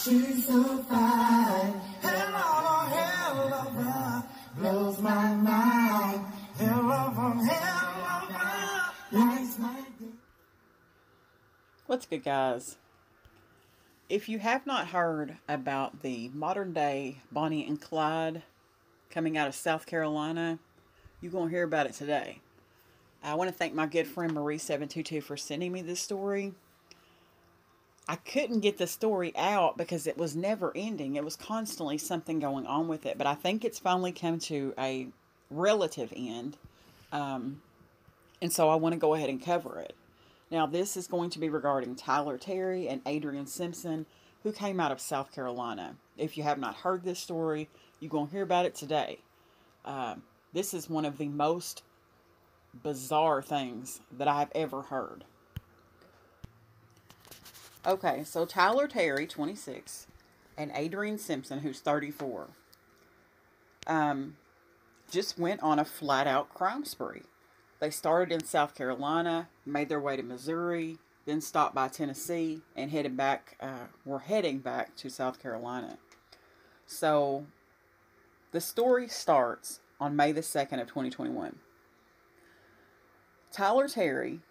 She's so fine. Hell of her blows my mind. Hell of her lights my day. What's good, guys? If you have not heard about the modern day Bonnie and Clyde coming out of South Carolina, you're going to hear about it today. I want to thank my good friend Marie722 for sending me this story. I couldn't get the story out because it was never ending. It was constantly something going on with it. But I think it's finally come to a relative end. And so I want to go ahead and cover it. Now, this is going to be regarding Tyler Terry and Adrienne Simpson, who came out of South Carolina. If you have not heard this story, you're going to hear about it today. This is one of the most bizarre things that I've ever heard. Okay, so Tyler Terry, 26, and Adrienne Simpson, who's 34, just went on a flat-out crime spree. They started in South Carolina, made their way to Missouri, then stopped by Tennessee, and were heading back to South Carolina. So, the story starts on May the 2nd of 2021. Tyler Terry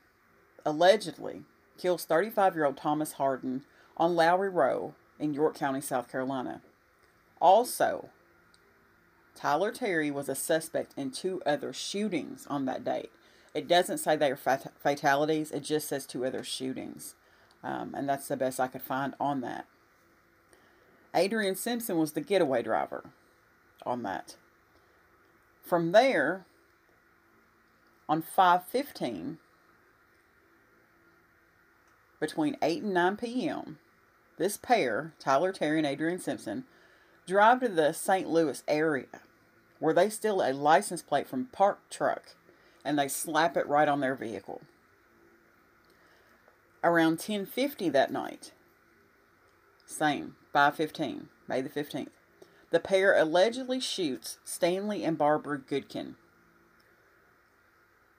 allegedly kills 35-year-old Thomas Harden on Lowry Road in York County, South Carolina. Also, Tyler Terry was a suspect in 2 other shootings on that date. It doesn't say they are fatalities, it just says 2 other shootings. And that's the best I could find on that. Adrienne Simpson was the getaway driver on that. From there, on 5/15, between 8 and 9 p.m., this pair, Tyler Terry and Adrienne Simpson, drive to the St. Louis area where they steal a license plate from a parked truck and they slap it right on their vehicle. Around 10:50 that night, same, 5/15, May the 15th, the pair allegedly shoots Stanley and Barbara Goodkin.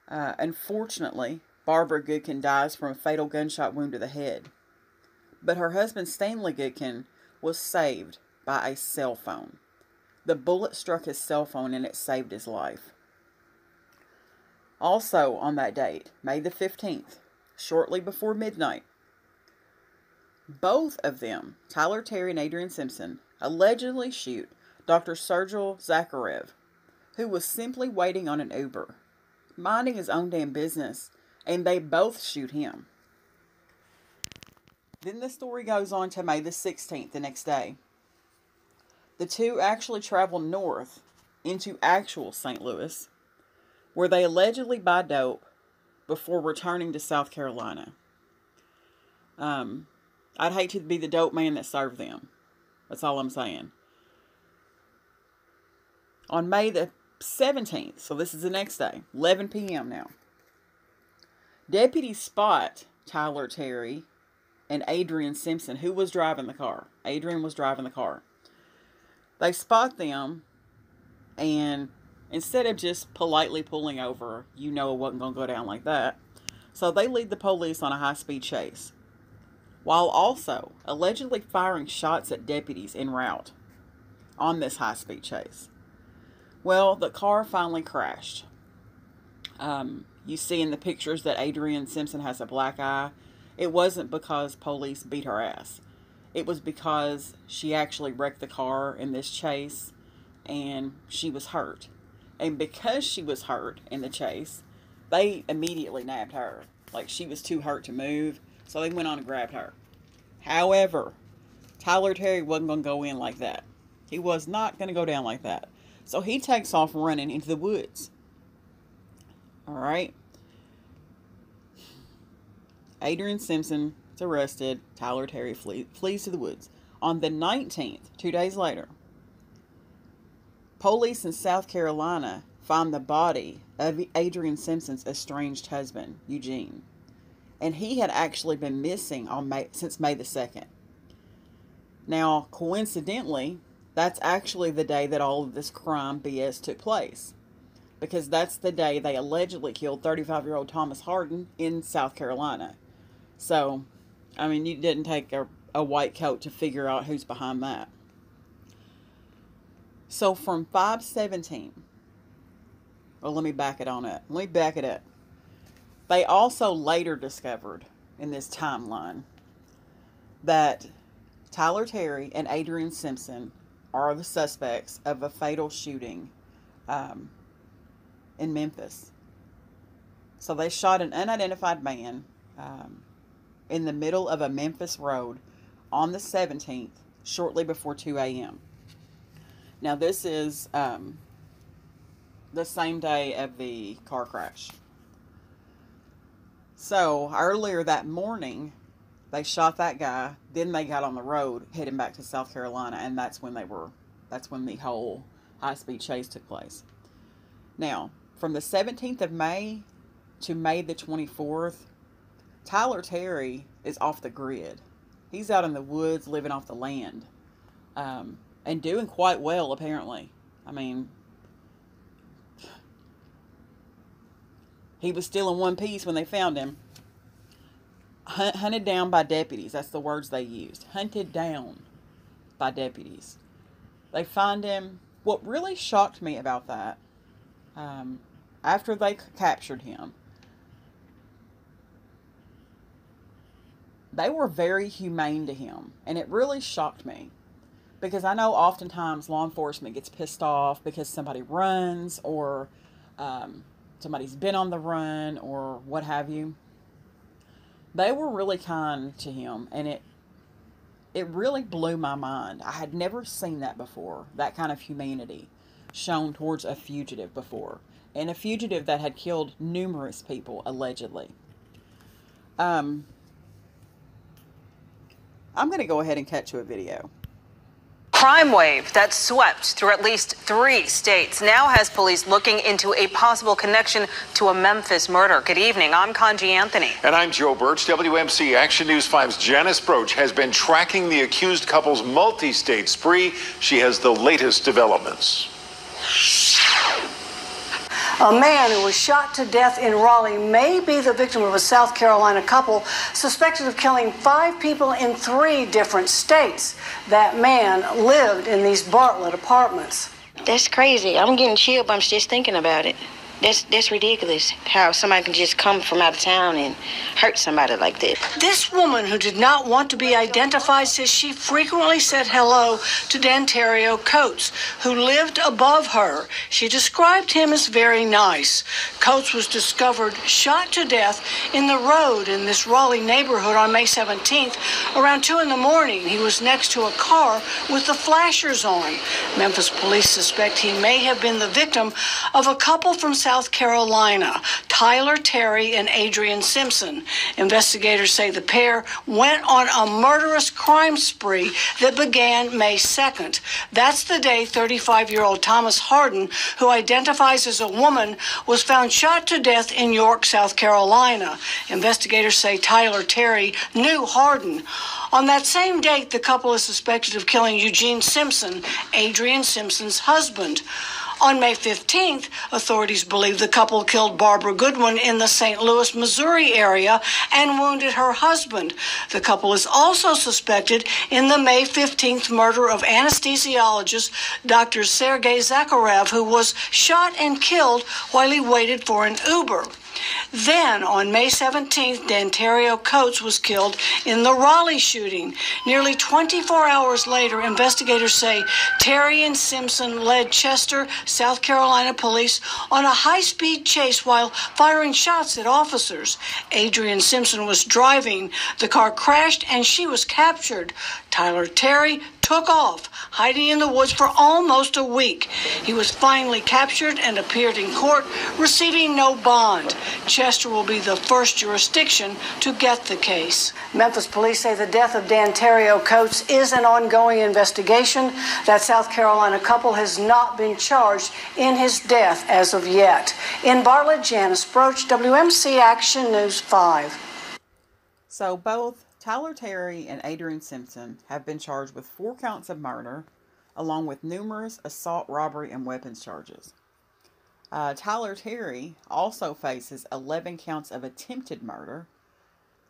Unfortunately, Barbara Goodkin dies from a fatal gunshot wound to the head. But her husband, Stanley Goodkin, was saved by a cell phone. The bullet struck his cell phone and it saved his life. Also on that date, May the 15th, shortly before midnight, both of them, Tyler Terry and Adrienne Simpson, allegedly shoot Dr. Sergil Zakharev, who was simply waiting on an Uber, minding his own damn business, and they both shoot him. Then the story goes on to May the 16th, the next day. The 2 actually travel north into actual St. Louis, where they allegedly buy dope before returning to South Carolina. I'd hate to be the dope man that served them. That's all I'm saying. On May the 17th, so this is the next day, 11 p.m. now, deputies spot Tyler Terry and Adrienne Simpson, who was driving the car. Adrienne was driving the car. They spot them, and instead of just politely pulling over, you know it wasn't going to go down like that. So they lead the police on a high-speed chase, while also allegedly firing shots at deputies en route on this high-speed chase. Well, the car finally crashed. You see in the pictures that Adrienne Simpson has a black eye. It wasn't because police beat her ass. It was because she actually wrecked the car in this chase and she was hurt. And because she was hurt in the chase, they immediately nabbed her. Like, she was too hurt to move, so they went on and grabbed her. However, Tyler Terry wasn't going to go in like that. He was not going to go down like that. So he takes off running into the woods. Alright. Adrienne Simpson is arrested. Tyler Terry flees to the woods. On the 19th, 2 days later, police in South Carolina find the body of Adrienne Simpson's estranged husband, Eugene. And he had actually been missing since May the 2nd. Now, coincidentally, that's actually the day that all of this crime BS took place. Because that's the day they allegedly killed 35-year-old Thomas Harden in South Carolina. So, I mean, it didn't take a a white coat to figure out who's behind that. So from 5/17, well, let me back it up. They also later discovered in this timeline that Tyler Terry and Adrienne Simpson are the suspects of a fatal shooting in Memphis. So they shot an unidentified man in the middle of a Memphis road on the 17th, shortly before 2 a.m. Now, this is the same day of the car crash. So, earlier that morning, they shot that guy. Then they got on the road, heading back to South Carolina, and that's when the whole high-speed chase took place. Now, from the 17th of May to May the 24th, Tyler Terry is off the grid. He's out in the woods, living off the land, and doing quite well, apparently. I mean, he was still in one piece when they found him. Hunted down by deputies. That's the words they used. Hunted down by deputies. They find him. What really shocked me about that, after they captured him, they were very humane to him. And it really shocked me. Because I know oftentimes law enforcement gets pissed off because somebody runs or somebody's been on the run or what have you. They were really kind to him, and it really blew my mind. I had never seen that before, that kind of humanity shown towards a fugitive before, and a fugitive that had killed numerous people, allegedly. I'm going to go ahead and cut to a video. Crime wave that swept through at least 3 states now has police looking into a possible connection to a Memphis murder. Good evening. I'm Kanji Anthony. And I'm Joe Birch. WMC Action News 5's Janice Broach has been tracking the accused couple's multi-state spree. She has the latest developments. A man who was shot to death in Raleigh may be the victim of a South Carolina couple suspected of killing 5 people in 3 different states. That man lived in these Bartlett apartments. That's crazy. I'm getting chilled bumps just thinking about it. That's ridiculous, how somebody can just come from out of town and hurt somebody like that. This woman, who did not want to be identified, says she frequently said hello to Dantario Coates, who lived above her. She described him as very nice. Coates was discovered shot to death in the road in this Raleigh neighborhood on May 17th. Around 2 in the morning, he was next to a car with the flashers on. Memphis police suspect he may have been the victim of a couple from South Carolina, Tyler Terry and Adrienne Simpson. Investigators say the pair went on a murderous crime spree that began May 2nd. That's the day 35-year-old Thomas Harden, who identifies as a woman, was found shot to death in York, South Carolina. Investigators say Tyler Terry knew Harden. On that same date, the couple is suspected of killing Eugene Simpson, Adrienne Simpson's husband. On May 15th, authorities believe the couple killed Barbara Goodwin in the St. Louis, Missouri area and wounded her husband. The couple is also suspected in the May 15th murder of anesthesiologist Dr. Sergei Zakharev, who was shot and killed while he waited for an Uber. Then, on May 17th, Dantario Coates was killed in the Raleigh shooting. Nearly 24 hours later, investigators say Terry and Simpson led Chester, South Carolina police on a high-speed chase while firing shots at officers. Adrienne Simpson was driving. The car crashed and she was captured. Tyler Terry took off, hiding in the woods for almost a week. He was finally captured and appeared in court, receiving no bond. Chester will be the first jurisdiction to get the case. Memphis police say the death of Dantario Coates is an ongoing investigation. That South Carolina couple has not been charged in his death as of yet. In Bartlett, Janice Broach, WMC Action News 5. So both Tyler Terry and Adrienne Simpson have been charged with 4 counts of murder, along with numerous assault, robbery, and weapons charges. Tyler Terry also faces 11 counts of attempted murder,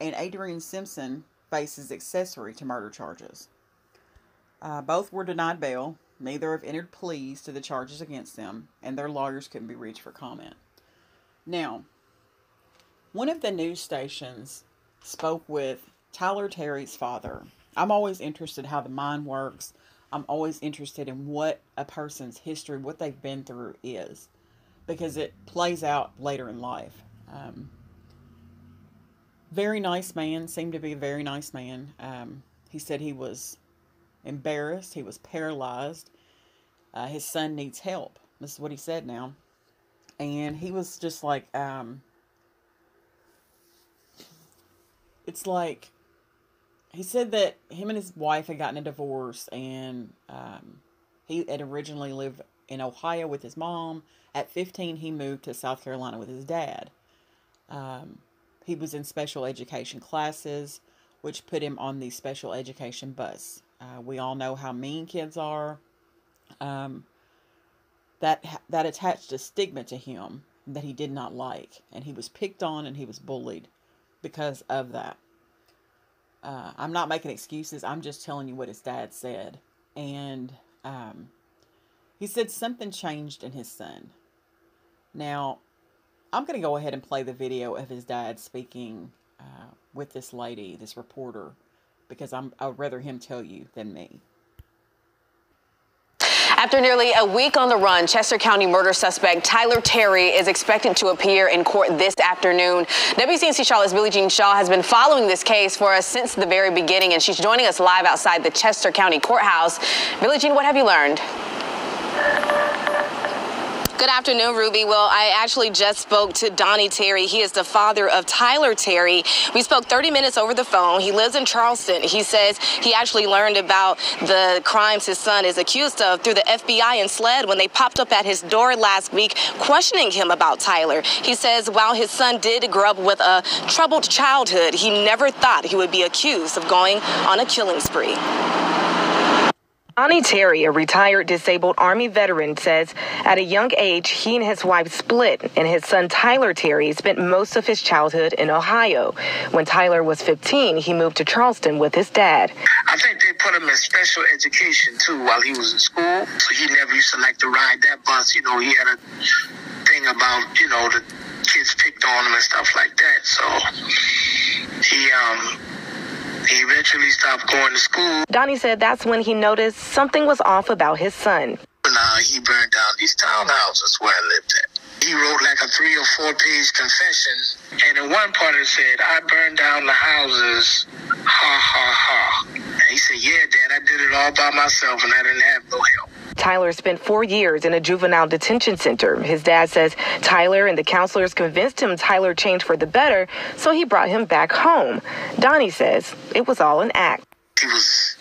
and Adrienne Simpson faces accessory to murder charges. Both were denied bail. Neither have entered pleas to the charges against them, and their lawyers couldn't be reached for comment. Now, one of the news stations spoke with Tyler Terry's father. I'm always interested how the mind works. I'm always interested in what a person's history, what they've been through is, because it plays out later in life. Very nice man, seemed to be a very nice man. He said he was embarrassed, he was paralyzed. His son needs help. This is what he said now. And he was just like, it's like, he said that him and his wife had gotten a divorce, and he had originally lived in Ohio with his mom. At 15, he moved to South Carolina with his dad. He was in special education classes, which put him on the special education bus. We all know how mean kids are. That attached a stigma to him that he did not like. And he was picked on and he was bullied because of that. I'm not making excuses. I'm just telling you what his dad said. And he said something changed in his son. Now, I'm going to go ahead and play the video of his dad speaking with this lady, this reporter, because I'd rather him tell you than me. After nearly a week on the run, Chester County murder suspect Tyler Terry is expected to appear in court this afternoon. WCNC Charlotte's Billie Jean Shaw has been following this case for us since the very beginning, and she's joining us live outside the Chester County Courthouse. Billie Jean, what have you learned? Good afternoon, Ruby. Well, I actually just spoke to Donnie Terry. He is the father of Tyler Terry. We spoke 30 minutes over the phone. He lives in Charleston. He says he actually learned about the crimes his son is accused of through the FBI and SLED when they popped up at his door last week questioning him about Tyler. He says while his son did grow up with a troubled childhood, he never thought he would be accused of going on a killing spree. Donnie Terry, a retired disabled Army veteran, says at a young age, he and his wife split, and his son Tyler Terry spent most of his childhood in Ohio. When Tyler was 15, he moved to Charleston with his dad. I think they put him in special education, too, while he was in school. So he never used to like to ride that bus. You know, he had a thing about, you know, the kids picked on him and stuff like that. So he eventually stopped going to school. Donnie said that's when he noticed something was off about his son. He burned down these townhouses where I lived at. He wrote like a 3 or 4 page confession, and in one part it said, "I burned down the houses, ha ha ha." And he said, "Yeah, Dad, I did it all by myself and I didn't have no help." Tyler spent 4 years in a juvenile detention center. His dad says Tyler and the counselors convinced him Tyler changed for the better, so he brought him back home. Donnie says it was all an act. He was,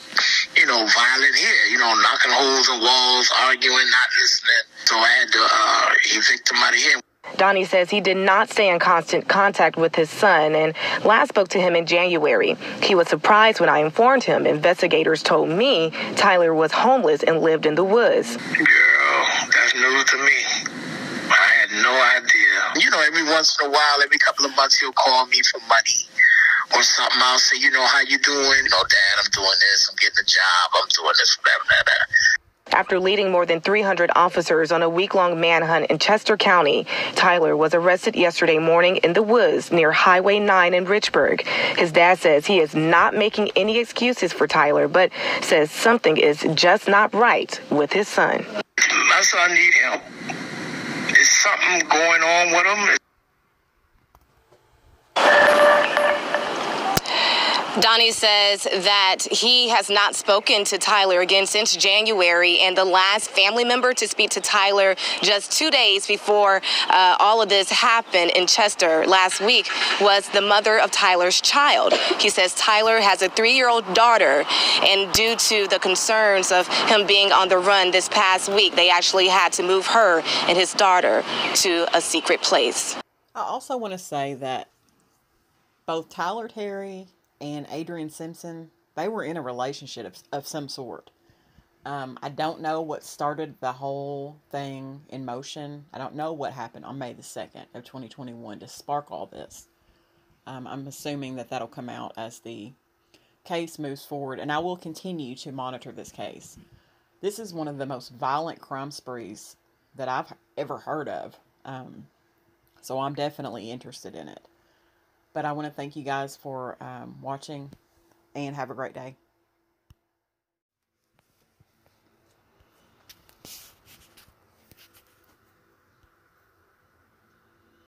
you know, violent here, you know, knocking holes in walls, arguing, not listening. So I had to evict him out of here. Donnie says he did not stay in constant contact with his son and last spoke to him in January. He was surprised when I informed him. Investigators told me Tyler was homeless and lived in the woods. Girl, that's news to me. I had no idea. You know, every once in a while, every couple of months, he'll call me for money or something. I'll say, you know, how you doing? You know, Dad, I'm doing this. I'm getting a job. I'm doing this, whatever. After leading more than 300 officers on a week-long manhunt in Chester County, Tyler was arrested yesterday morning in the woods near Highway 9 in Richburg. His dad says he is not making any excuses for Tyler, but says something is just not right with his son. My son needs help. There's something going on with him. Donnie says that he has not spoken to Tyler again since January, and the last family member to speak to Tyler just 2 days before all of this happened in Chester last week was the mother of Tyler's child. He says Tyler has a 3-year-old daughter, and due to the concerns of him being on the run this past week, they actually had to move her and his daughter to a secret place. I also want to say that both Tyler Terry and Adrienne Simpson, they were in a relationship of some sort. I don't know what started the whole thing in motion. I don't know what happened on May the 2nd of 2021 to spark all this. I'm assuming that that'll come out as the case moves forward, and I will continue to monitor this case. This is one of the most violent crime sprees that I've ever heard of. So I'm definitely interested in it. But I want to thank you guys for watching, and have a great day.